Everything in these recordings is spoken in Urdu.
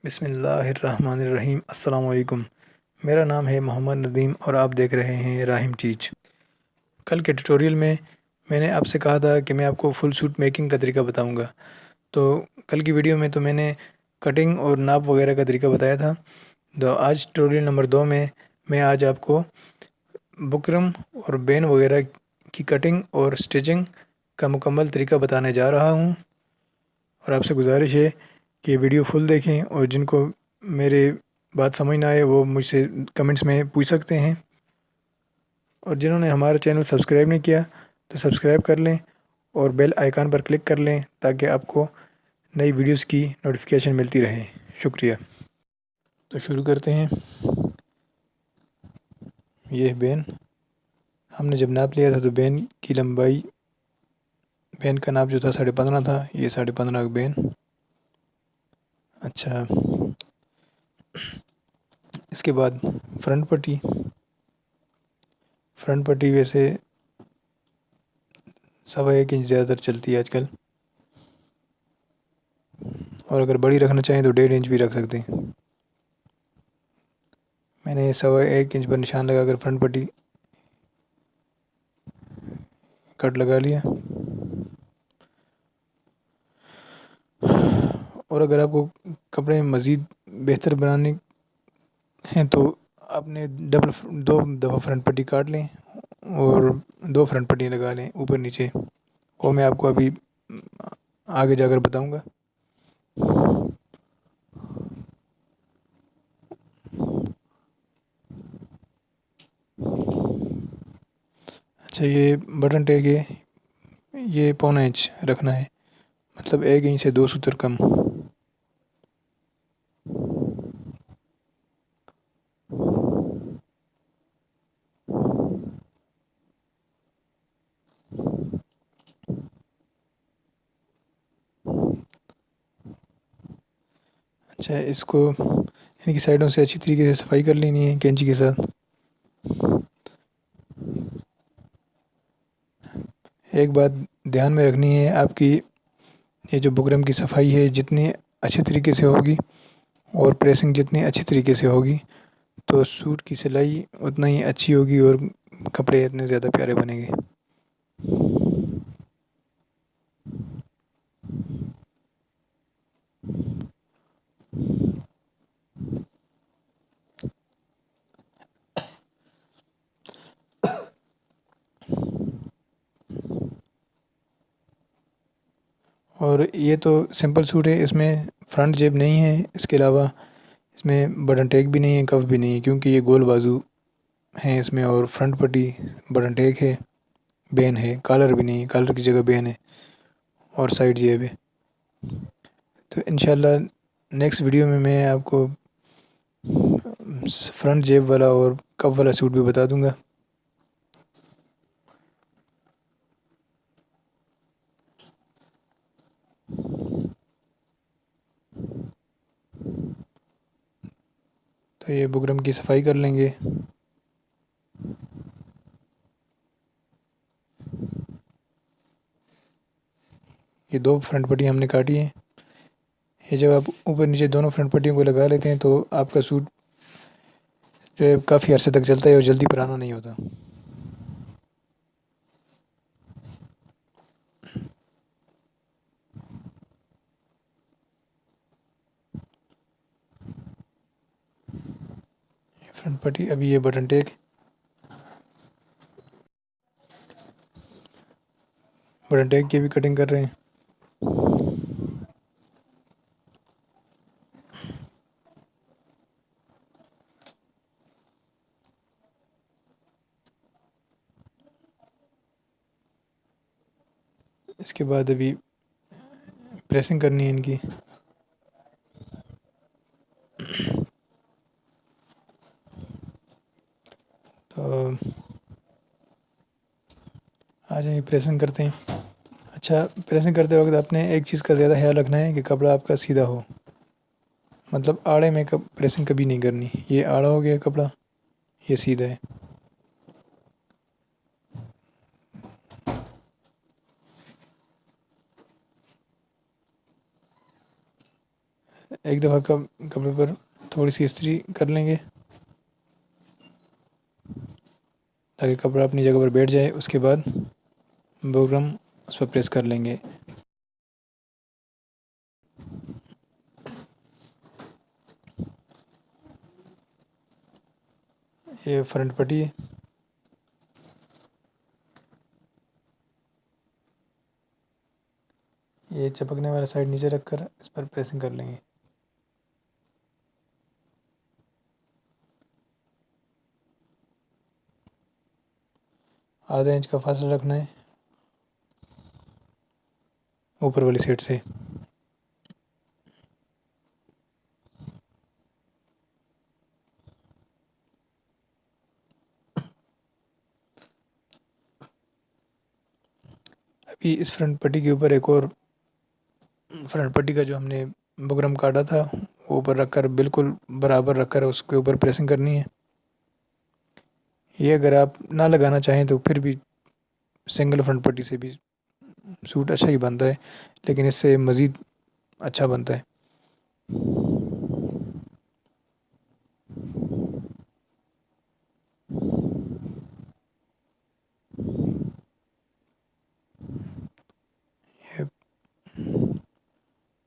بسم اللہ الرحمن الرحیم۔ السلام علیکم۔ میرا نام ہے محمد ندیم اور آپ دیکھ رہے ہیں راہم ٹیچ۔ کل کے ٹیوٹوریل میں نے آپ سے کہا تھا کہ میں آپ کو فل سوٹ میکنگ کا طریقہ بتاؤں گا۔ تو کل کی ویڈیو میں تو میں نے کٹنگ اور ناپ وغیرہ کا طریقہ بتایا تھا۔ تو آج ٹیوٹوریل نمبر 2 میں آج آپ کو بکرم اور بین وغیرہ کی کٹنگ اور سٹیچنگ کا مکمل طریقہ بتانے جا رہا ہوں، اور آپ سے گزارش ہے کہ ویڈیو فل دیکھیں، اور جن کو میرے بات سمجھ نہ آئے وہ مجھ سے کمنٹس میں پوچھ سکتے ہیں، اور جنہوں نے ہمارا چینل سبسکرائب نہیں کیا تو سبسکرائب کر لیں اور بیل آئیکن پر کلک کر لیں تاکہ آپ کو نئی ویڈیوز کی نوٹیفیکیشن ملتی رہے۔ شکریہ۔ تو شروع کرتے ہیں۔ یہ بین ہم نے جب ناپ لیا تھا تو بین کی لمبائی، بین کا ناپ جو تھا 15.5 تھا، یہ 15.5 کا بین۔ اچھا، اس کے بعد فرنٹ پٹی ویسے 1.25 انچ زیادہ تر چلتی ہے آج کل، اور اگر بڑی رکھنا چاہیں تو 1.5 انچ بھی رکھ سکتے ہیں۔ میں نے 1.25 انچ پر نشان لگا کر فرنٹ پٹی کٹ لگا لیا۔ اور اگر آپ کو کپڑے مزید بہتر بنانے ہیں تو آپ نے دو دفعہ فرنٹ پٹی کاٹ لیں اور 2 فرنٹ پٹیاں لگا لیں اوپر نیچے، وہ میں آپ کو ابھی آگے جا کر بتاؤں گا۔ اچھا، یہ بٹن ٹیگ ہے، یہ 0.25 انچ رکھنا ہے، مطلب 1 انچ سے 2 سوتر کم۔ اچھا، اس کو ان کی سائڈوں سے اچھی طریقے سے صفائی کر لینی ہے کینچی کے ساتھ۔ ایک بات دھیان میں رکھنی ہے، آپ کی یہ جو بکرم کی صفائی ہے جتنی اچھے طریقے سے ہوگی اور پریسنگ جتنی اچھی طریقے سے ہوگی تو سوٹ کی سلائی اتنا ہی اچھی ہوگی اور کپڑے اتنے زیادہ پیارے بنیں گے۔ اور یہ تو سمپل سوٹ ہے، اس میں فرنٹ جیب نہیں ہے، اس کے علاوہ اس میں بٹن ٹیگ بھی نہیں ہے، کف بھی نہیں ہے، کیونکہ یہ گول بازو ہیں اس میں، اور فرنٹ پٹی بٹن ٹیگ ہے، بین ہے، کالر بھی نہیں ہے، کالر کی جگہ بین ہے، اور سائڈ جیب ہے۔ تو انشاءاللہ نیکسٹ ویڈیو میں آپ کو فرنٹ جیب والا اور کف والا سوٹ بھی بتا دوں گا۔ تو یہ بکرم کی صفائی کر لیں گے۔ یہ 2 فرنٹ پٹیاں ہم نے کاٹی ہیں۔ یہ جب آپ اوپر نیچے دونوں فرنٹ پٹیوں کو لگا لیتے ہیں تو آپ کا سوٹ جو ہے کافی عرصے تک چلتا ہے اور جلدی پرانا نہیں ہوتا۔ فرنٹ پٹی، ابھی یہ بٹن ٹیگ کی بھی کٹنگ کر رہے ہیں۔ اس کے بعد ابھی پریسنگ کرنی ہے ان کی۔ تو آ جائیں پریسنگ کرتے ہیں۔ اچھا، پریسنگ کرتے وقت آپ نے ایک چیز کا زیادہ خیال رکھنا ہے کہ کپڑا آپ کا سیدھا ہو، مطلب آڑے میں پریسنگ کبھی نہیں کرنی۔ یہ آڑا ہو گیا کپڑا، یہ سیدھا ہے۔ ایک دفعہ کپڑے پر تھوڑی سی استری کر لیں گے تاکہ کپڑا اپنی جگہ پر بیٹھ جائے. اس کے بعد بوکرم اس پر پریس کر لیں گے. یہ فرنٹ پٹی ہے. یہ چپکنے والا سائڈ نیچے رکھ کر اس پر پریسنگ کر لیں گے. آدھا انچ کا فاصلہ رکھنا ہے اوپر والی سائڈ سے. ابھی اس فرنٹ پٹی کے اوپر ایک اور فرنٹ پٹی کا جو ہم نے بکرم کاٹا تھا وہ اوپر رکھ کر بالکل برابر رکھ کر اس کے اوپر پریسنگ کرنی ہے. یہ اگر آپ نہ لگانا چاہیں تو پھر بھی سنگل فرنٹ پٹی سے بھی سوٹ اچھا ہی بنتا ہے، لیکن اس سے مزید اچھا بنتا ہے.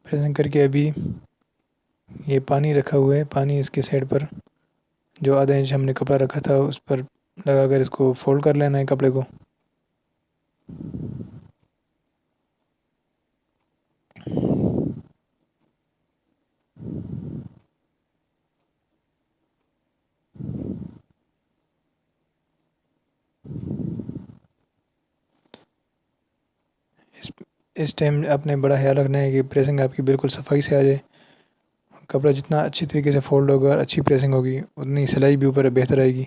پریسنگ کر کے ابھی یہ پانی رکھا ہوا ہے، پانی اس کے سائڈ پر جو آدھا انچ ہم نے کپڑا رکھا تھا اس پر لگا کر اس کو فولڈ کر لینا ہے کپڑے کو. اس ٹائم آپ نے بڑا خیال رکھنا ہے کہ پریسنگ آپ کی بالکل صفائی سے آ جائے. کپڑا جتنا اچھی طریقے سے فولڈ ہوگا اور اچھی پریسنگ ہوگی اتنی سلائی بھی اوپر بہتر آئے گی.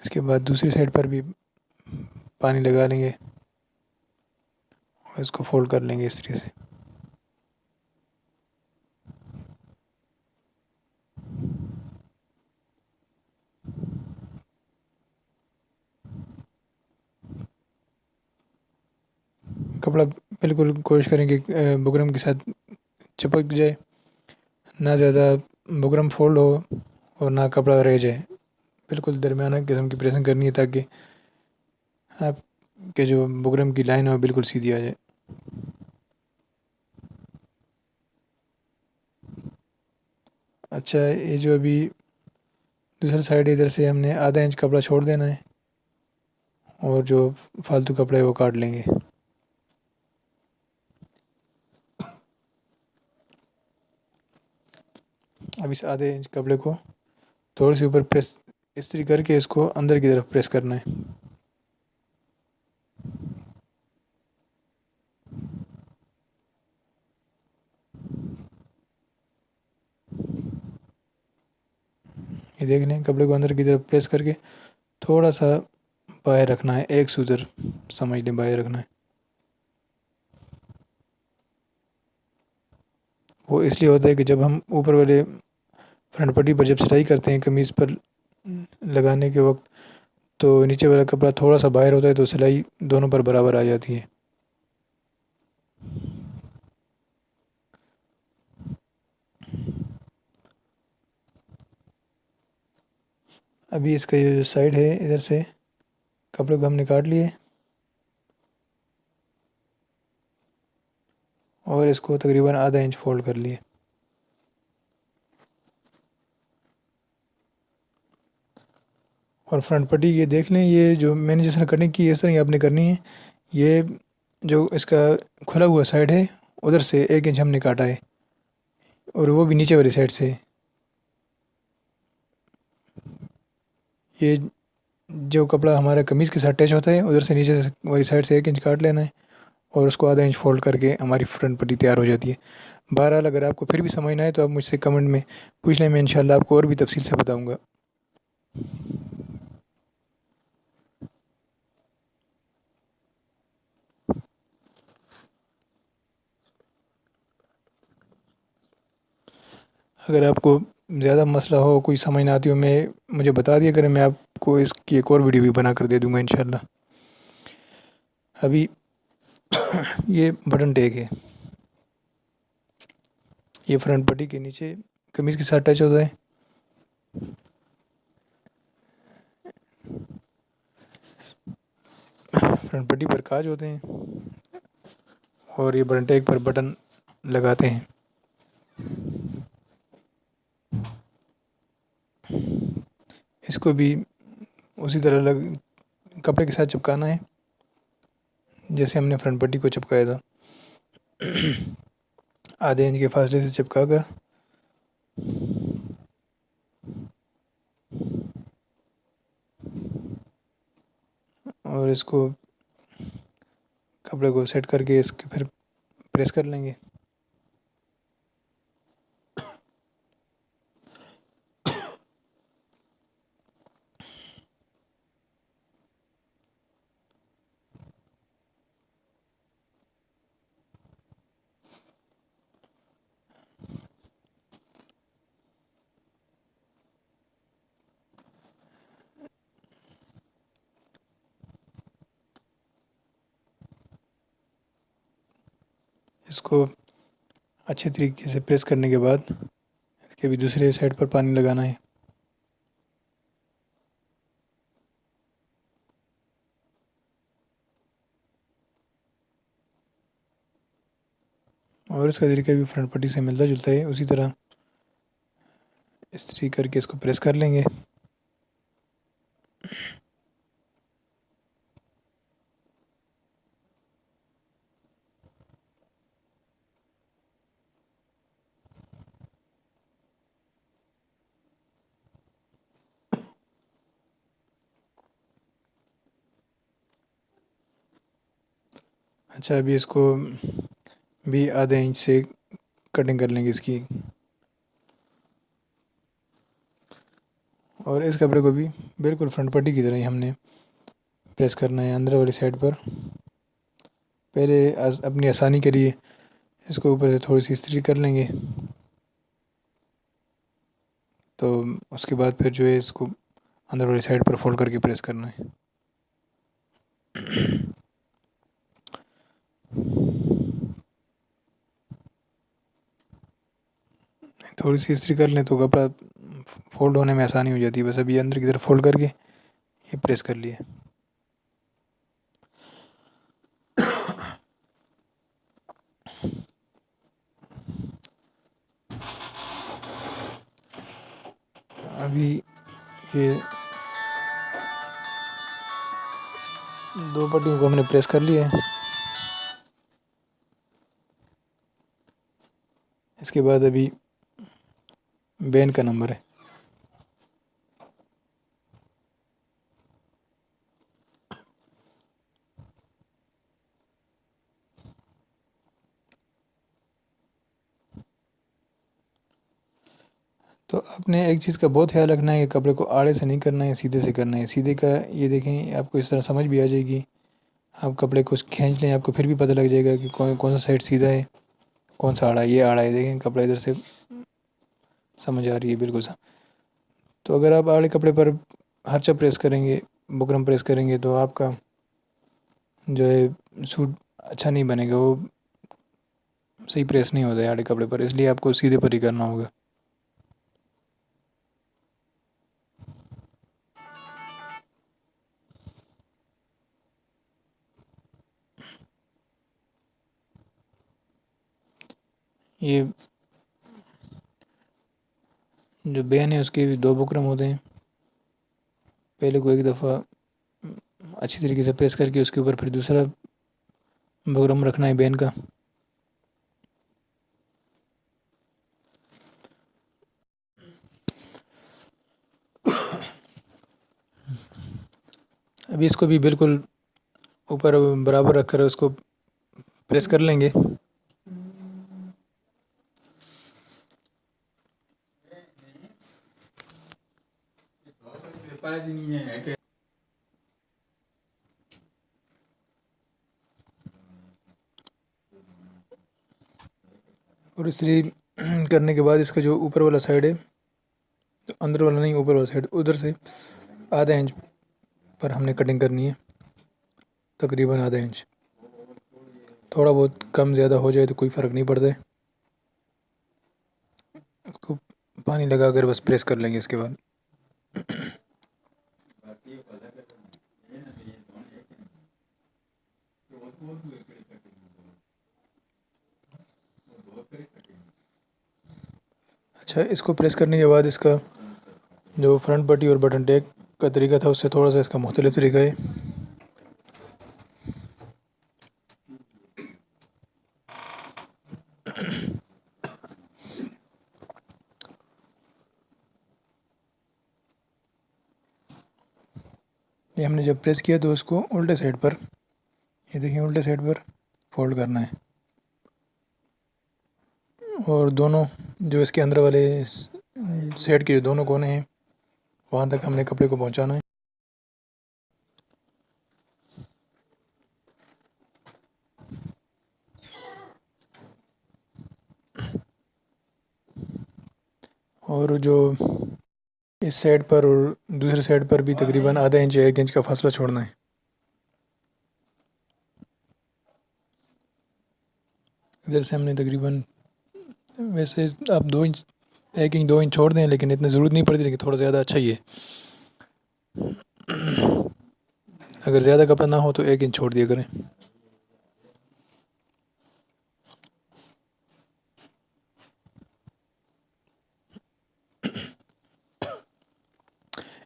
اس کے بعد دوسری سائڈ پر بھی پانی لگا لیں گے اور اس کو فولڈ کر لیں گے اس طریقے سے. کپڑا بالکل کوشش کریں کہ بکرم کے ساتھ چپک جائے، نہ زیادہ بکرم فولڈ ہو اور نہ کپڑا رہ جائے. بالکل درمیانہ قسم کی پریسنگ کرنی ہے تاکہ آپ کے جو بکرم کی لائن ہے وہ بالکل سیدھی آ جائے. اچھا، یہ جو ابھی دوسرا سائڈ ادھر سے ہم نے آدھا انچ کپڑا چھوڑ دینا ہے اور جو فالتو کپڑے وہ کاٹ لیں گے. اب اس آدھے انچ کپڑے کو تھوڑی سی اوپر پریس استری کر کے اس کو اندر کی طرف پریس کرنا ہے. یہ دیکھ لیں کپڑے کو اندر کی طرف پریس کر کے تھوڑا سا باہر رکھنا ہے، ایک سوتر سمجھ لیں باہر رکھنا ہے. وہ اس لیے ہوتا ہے کہ جب ہم اوپر والے فرنٹ پٹی پر جب سلائی کرتے ہیں قمیض پر لگانے کے وقت تو نیچے والا کپڑا تھوڑا سا باہر ہوتا ہے تو سلائی دونوں پر برابر آ جاتی ہے. ابھی اس کا یہ جو سائڈ ہے ادھر سے کپڑے کو ہم نے کاٹ لیے اور اس کو تقریباً آدھا انچ فولڈ کر لیے. اور فرنٹ پٹی یہ دیکھ لیں، یہ جو میں نے جس طرح کٹنگ کی اس طرح ہی آپ نے کرنی ہے. یہ جو اس کا کھلا ہوا سائڈ ہے ادھر سے 1 انچ ہم نے کاٹا ہے اور وہ بھی نیچے والی سائڈ سے. یہ جو کپڑا ہمارا قمیض کے ساتھ اٹیچ ہوتا ہے ادھر سے نیچے والی سائڈ سے 1 انچ کاٹ لینا ہے اور اس کو آدھا انچ فولڈ کر کے ہماری فرنٹ پٹی تیار ہو جاتی ہے. بہرحال اگر آپ کو پھر بھی سمجھ نہ آئے تو آپ مجھ سے کمنٹ میں پوچھ لیں، میں انشاءاللہ آپ کو اور بھی تفصیل سے بتاؤں گا. اگر آپ کو زیادہ مسئلہ ہو، کوئی سمجھ نہ آتی ہو، مجھے بتا دیا کریں، میں آپ کو اس کی ایک اور ویڈیو بھی بنا کر دے دوں گا انشاءاللہ۔ ابھی یہ بٹن ٹیک ہے، یہ فرنٹ پٹی کے نیچے قمیض کے ساتھ ٹچ ہوتا ہے، فرنٹ پٹی پر کاج ہوتے ہیں، اور یہ بٹن ٹیک پر بٹن لگاتے ہیں۔ اس کو بھی اسی طرح کپڑے کے ساتھ چپکانا ہے جیسے ہم نے فرنٹ پٹی کو چپکایا تھا، آدھے انچ کے فاصلے سے چپکا کر اور اس کو کپڑے کو سیٹ کر کے اس کے پھر پریس کر لیں گے۔ اس کو اچھے طریقے سے پریس کرنے کے بعد اس کے بھی دوسرے سائڈ پر پانی لگانا ہے۔ اور اس کا طریقہ بھی فرنٹ پٹی سے ملتا جلتا ہے، اسی طرح استری کر کے اس کو پریس کر لیں گے۔ اچھا، ابھی اس کو بھی آدھے انچ سے کٹنگ کر لیں گے اس کی، اور اس کپڑے کو بھی بالکل فرنٹ پٹی کی طرح ہی ہم نے پریس کرنا ہے اندر والی سائڈ پر۔ پہلے اپنی آسانی کے لیے اس کو اوپر سے تھوڑی سی استری کر لیں گے، تو اس کے بعد پھر جو ہے اس کو اندر والی سائڈ پر فولڈ کر کے پریس کرنا ہے۔ تھوڑی سی استری کر لیں تو کپڑا فولڈ ہونے میں آسانی ہو جاتی ہے، بس ابھی اندر کی طرف فولڈ کر کے یہ پریس کر لیے۔ ابھی یہ دو پٹیوں کو ہم نے پریس کر لیا ہے۔ اس کے بعد ابھی بین کا نمبر ہے، تو آپ نے ایک چیز کا بہت خیال رکھنا ہے کہ کپڑے کو آڑے سے نہیں کرنا ہے، سیدھے سے کرنا ہے۔ سیدھے کا یہ دیکھیں، آپ کو اس طرح سمجھ بھی آ جائے گی، آپ کپڑے کو کھینچ لیں، آپ کو پھر بھی پتہ لگ جائے گا کہ کون سا سائڈ سیدھا ہے، کون سا آڑا ہے۔ یہ آڑا ہے، دیکھیں کپڑا ادھر سے سمجھ آ رہی ہے بالکل تو اگر آپ آڑے کپڑے پر ہرچہ پریس کریں گے، بکرم پریس کریں گے، تو آپ کا جو ہے سوٹ اچھا نہیں بنے گا، وہ صحیح پریس نہیں ہوتا ہے آڑے کپڑے پر، اس لیے آپ کو سیدھے پر ہی کرنا ہوگا۔ یہ جو بین ہے اس کے بھی دو بکرم ہوتے ہیں، پہلے کو ایک دفعہ اچھی طریقے سے پریس کر کے اس کے اوپر پھر دوسرا بکرم رکھنا ہے بین کا۔ ابھی اس کو بھی بالکل اوپر برابر رکھ کر اس کو پریس کر لیں گے۔ اور استری کرنے کے بعد اس کا جو اوپر والا سائڈ ہے، تو اندر والا نہیں، اوپر والا سائڈ، ادھر سے آدھا انچ پر ہم نے کٹنگ کرنی ہے، تقریباً آدھا انچ. تھوڑا بہت کم زیادہ ہو جائے تو کوئی فرق نہیں پڑتا ہے. اس کو پانی لگا کر بس پریس کر لیں گے. اس کے بعد اچھا، اس کو پریس کرنے کے بعد اس کا جو فرنٹ پٹی اور بٹن ٹیک کا طریقہ تھا اس سے تھوڑا سا اس کا مختلف طریقہ ہے. یہ ہم نے جب پریس کیا تو اس کو الٹے سائڈ پر، یہ دیکھیں الٹے سائڈ پر فولڈ کرنا ہے، اور دونوں جو اس کے اندر والے سائڈ کے جو دونوں کونے ہیں وہاں تک ہم نے کپڑے کو پہنچانا ہے. اور جو اس سائڈ پر اور دوسرے سائڈ پر بھی تقریباً آدھا انچ یا ایک انچ کا فاصلہ چھوڑنا ہے. ادھر سے ہم نے تقریباً، ویسے آپ 2 انچ، 1 انچ 2 انچ چھوڑ دیں، لیکن اتنی ضرورت نہیں پڑتی، لیکن تھوڑا زیادہ اچھا ہی ہے. اگر زیادہ کپڑا نہ ہو تو 1 انچ چھوڑ دیا کریں.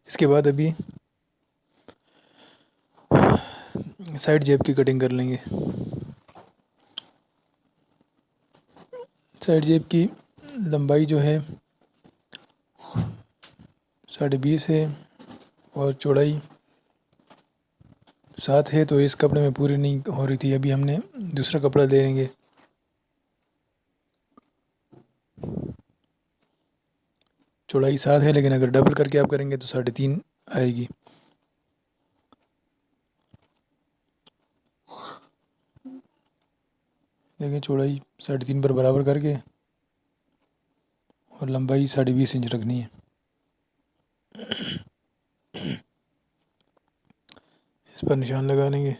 اس کے بعد ابھی سائڈ جیب کی کٹنگ کر لیں گے. سائڈ جیب کی لمبائی جو ہے 20.5 ہے، اور چوڑائی 7 ہے، تو اس کپڑے میں پوری نہیں ہو رہی تھی. ابھی ہم نے دوسرا کپڑا لے لیں گے. چوڑائی 7 ہے، لیکن اگر ڈبل کر کے آپ کریں گے تو 3.5 آئے گی. دیکھیں چوڑائی 3.5 پر برابر کر کے، اور لمبائی 20.5 انچ رکھنی ہے. اس پر نشان لگا لیں گے.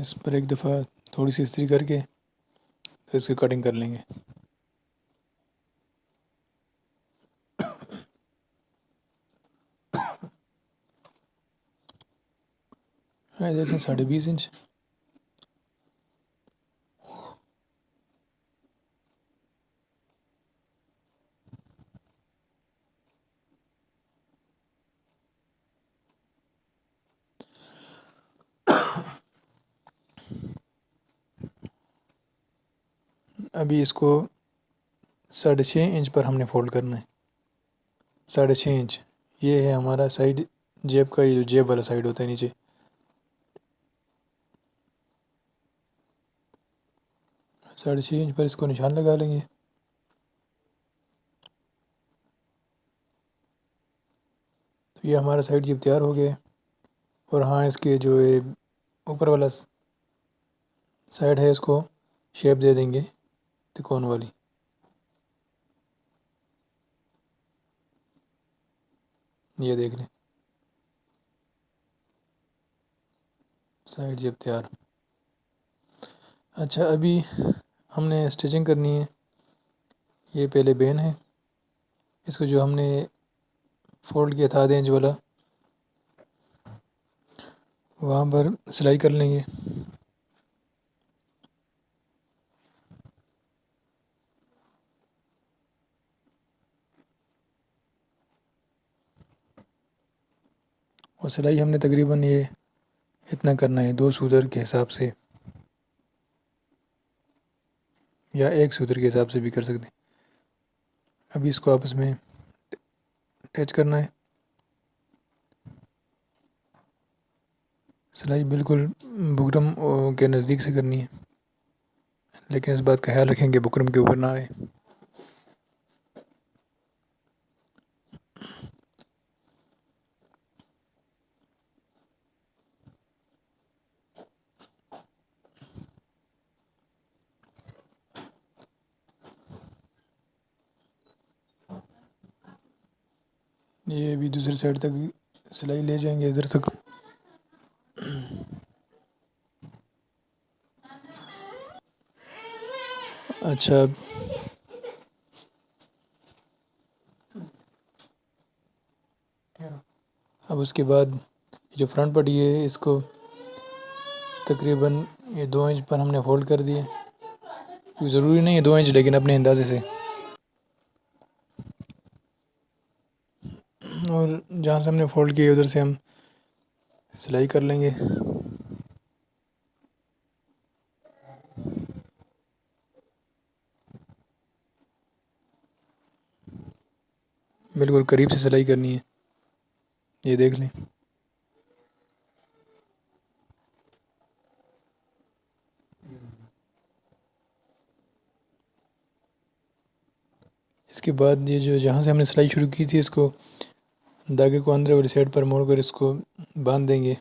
اس پر ایک دفعہ تھوڑی سی استری کر کے پھر اس کی کٹنگ کر لیں گے. دیکھیں 20.5 انچ. ابھی اس کو 6.5 انچ پر ہم نے فولڈ کرنا ہے. 6.5 انچ یہ ہے ہمارا سائڈ جیب کا، یہ جو جیب والا سائڈ ہوتا ہے نیچے. 6.5 انچ پر اس کو نشان لگا لیں گے. تو یہ ہمارا سائڈ جیب تیار ہو گیا ہے. اور ہاں، اس کے جو اوپر والا سائڈ ہے اس کو شیپ دے دیں گے تکون والی. یہ دیکھ لیں سائڈ جیب تیار. اچھا، ابھی ہم نے اسٹیچنگ کرنی ہے. یہ پہلے بین ہے، اس کو جو ہم نے فولڈ کیا تھا 1.5 انچ والا، وہاں پر سلائی کر لیں گے. اور سلائی ہم نے تقریباً یہ اتنا کرنا ہے، 2 سوتر کے حساب سے، یا 1 سوتر کے حساب سے بھی کر سکتے ہیں. ابھی اس کو آپس میں اٹیچ کرنا ہے. سلائی بالکل بکرم کے نزدیک سے کرنی ہے، لیکن اس بات کا خیال رکھیں کہ بکرم کے اوپر نہ آئے. یہ ابھی دوسری سائڈ تک سلائی لے جائیں گے ادھر تک. اچھا اب اس کے بعد جو فرنٹ پٹی ہے اس کو تقریباً یہ 2 انچ پر ہم نے فولڈ کر دیے. ضروری نہیں ہے 2 انچ لیکن اپنے اندازے سے. اور جہاں سے ہم نے فولڈ کیا ادھر سے ہم سلائی کر لیں گے. بالکل قریب سے سلائی کرنی ہے. یہ دیکھ لیں. اس کے بعد یہ جو جہاں سے ہم نے سلائی شروع کی تھی اس کو دھاگے کو اندر والی سائڈ پر موڑ کر اس کو باندھ دیں گے.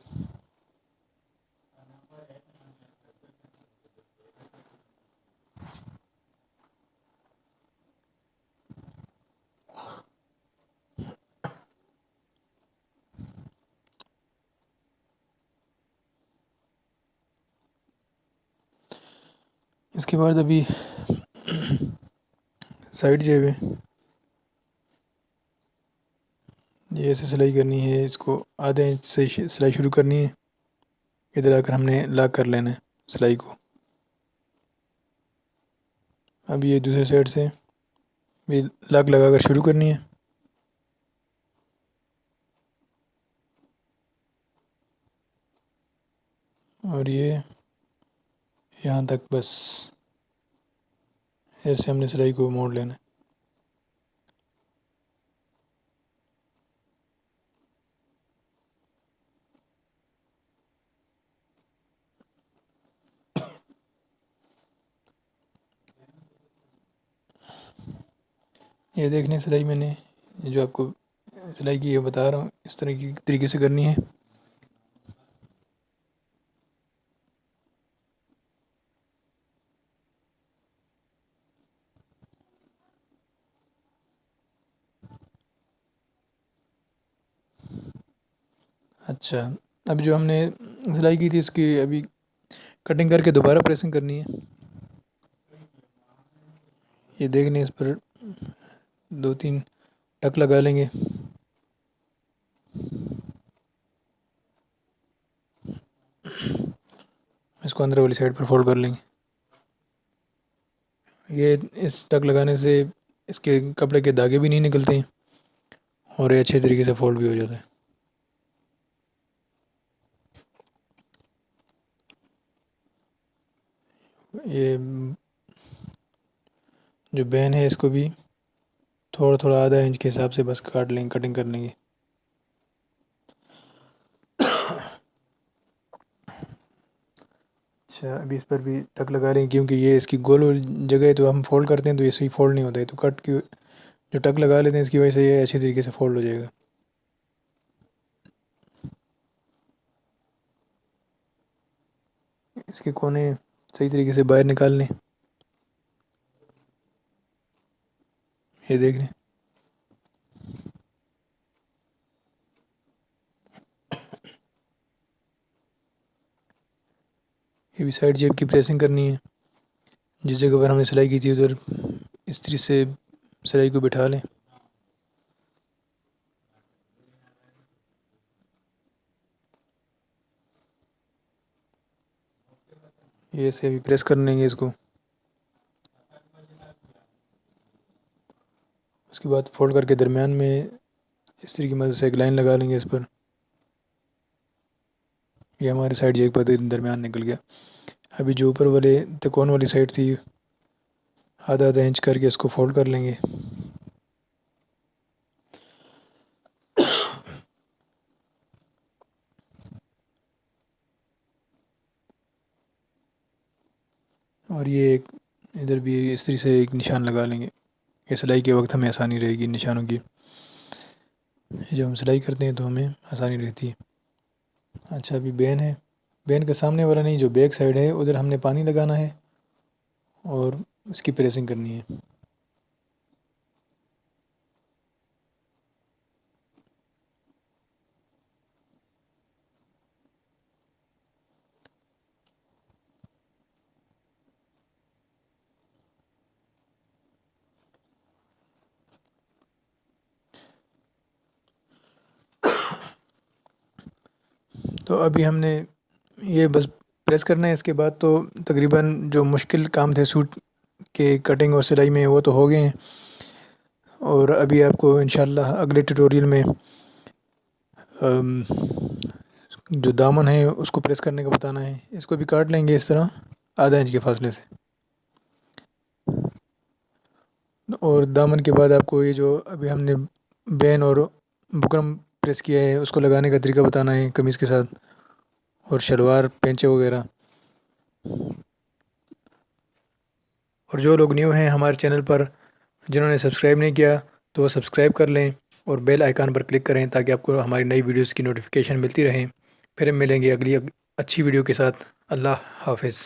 اس کے بعد ابھی سائڈ جو ہے یہ ایسے سلائی کرنی ہے. اس کو آدھے انچ سے سلائی شروع کرنی ہے. ادھر آ کر ہم نے لاک کر لینا ہے سلائی کو. اب یہ دوسرے سائڈ سے بھی لاک لگا کر شروع کرنی ہے. اور یہ یہاں تک بس ایسے ہم نے سلائی کو موڑ لینا ہے. یہ دیکھنے سلائی میں نے جو آپ کو سلائی کی یہ بتا رہا ہوں اس طرح کی طریقے سے کرنی ہے. اچھا اب جو ہم نے سلائی کی تھی اس کی ابھی کٹنگ کر کے دوبارہ پریسنگ کرنی ہے. یہ دیکھنے اس پر 2-3 ٹک لگا لیں گے. اس کو اندر والی سائڈ پر فولڈ کر لیں گے. یہ اس ٹک لگانے سے اس کے کپڑے کے دھاگے بھی نہیں نکلتے ہیں اور یہ اچھے طریقے سے فولڈ بھی ہو جاتا ہے. یہ جو بین ہے اس کو بھی تھوڑا تھوڑا آدھا انچ کے حساب سے بس کاٹ لیں گے کٹنگ کر لیں گے. اچھا ابھی اس پر بھی ٹک لگا لیں گے کیونکہ یہ اس کی گول جگہ ہے تو ہم فولڈ کرتے ہیں تو یہ صحیح فولڈ نہیں ہوتا ہے. تو کٹ کی جو ٹک لگا لیتے ہیں اس کی وجہ سے یہ اچھی طریقے سے فولڈ ہو جائے گا. اس کے کونے صحیح طریقے سے باہر نکال لیں. یہ دیکھ لیں. یہ بھی سائڈ جیب کی پریسنگ کرنی ہے. جس جگہ پر ہم نے سلائی کی تھی ادھر استری سے سلائی کو بٹھا لیں. یہ ایسے ابھی پریس کر لیں گے اس کو. اس کے بعد فولڈ کر کے درمیان میں استری کی مدد سے ایک لائن لگا لیں گے اس پر. یہ ہمارے سائڈ جیب پر درمیان نکل گیا. ابھی جو اوپر والے تکون والی سائڈ تھی آدھا آدھا انچ کر کے اس کو فولڈ کر لیں گے. اور یہ ایک ادھر بھی استری سے ایک نشان لگا لیں گے. یہ سلائی کے وقت ہمیں آسانی رہے گی نشانوں کی. جب ہم سلائی کرتے ہیں تو ہمیں آسانی رہتی ہے. اچھا ابھی بین ہے. بین کا سامنے والا نہیں جو بیک سائڈ ہے ادھر ہم نے پانی لگانا ہے اور اس کی پریسنگ کرنی ہے. تو ابھی ہم نے یہ بس پریس کرنا ہے، اس کے بعد تو تقریباً جو مشکل کام تھے سوٹ کے کٹنگ اور سلائی میں وہ تو ہو گئے ہیں، اور ابھی آپ کو انشاءاللہ اگلے ٹیوٹوریل میں جو دامن ہے اس کو پریس کرنے کا بتانا ہے۔ اس کو بھی کاٹ لیں گے اس طرح آدھا انچ کے فاصلے سے، اور دامن کے بعد آپ کو یہ جو ابھی ہم نے بین اور بکرم پریس کیا ہے اس کو لگانے کا طریقہ بتانا ہے قمیض کے ساتھ، اور شلوار پینچے وغیرہ۔ اور جو لوگ نیو ہیں ہمارے چینل پر، جنہوں نے سبسکرائب نہیں کیا تو وہ سبسکرائب کر لیں اور بیل آئیکن پر کلک کریں تاکہ آپ کو ہماری نئی ویڈیوز کی نوٹیفیکیشن ملتی رہیں۔ پھر ہم ملیں گے اگلی اچھی ویڈیو کے ساتھ۔ اللہ حافظ۔